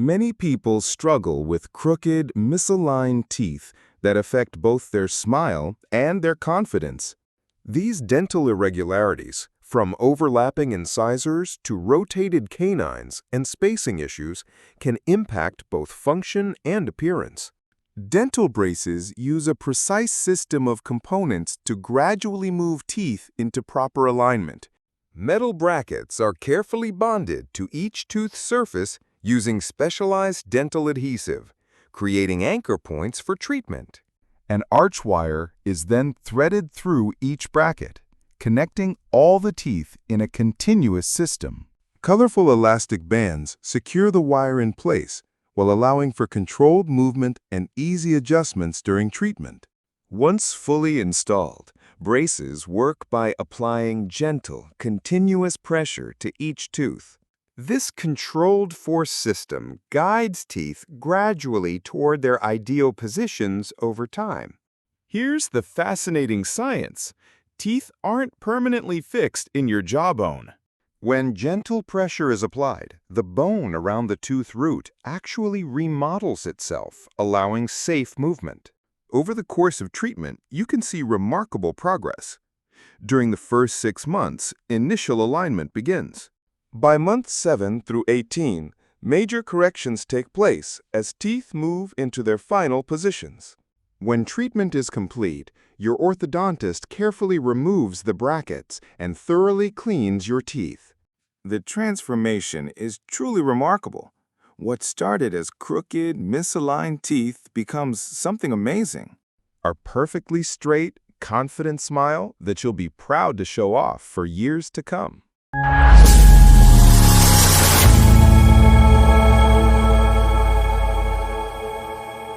Many people struggle with crooked, misaligned teeth that affect both their smile and their confidence. These dental irregularities, from overlapping incisors to rotated canines and spacing issues, can impact both function and appearance. Dental braces use a precise system of components to gradually move teeth into proper alignment. Metal brackets are carefully bonded to each tooth surface using specialized dental adhesive, creating anchor points for treatment. An arch wire is then threaded through each bracket, connecting all the teeth in a continuous system. Colorful elastic bands secure the wire in place while allowing for controlled movement and easy adjustments during treatment. Once fully installed, braces work by applying gentle, continuous pressure to each tooth. This controlled force system guides teeth gradually toward their ideal positions over time. Here's the fascinating science. Teeth aren't permanently fixed in your jawbone. When gentle pressure is applied, the bone around the tooth root actually remodels itself, allowing safe movement. Over the course of treatment, you can see remarkable progress. During the first 6 months, initial alignment begins. By month 7 through 18, major corrections take place as teeth move into their final positions. When treatment is complete, your orthodontist carefully removes the brackets and thoroughly cleans your teeth. The transformation is truly remarkable. What started as crooked, misaligned teeth becomes something amazing. A perfectly straight, confident smile that you'll be proud to show off for years to come.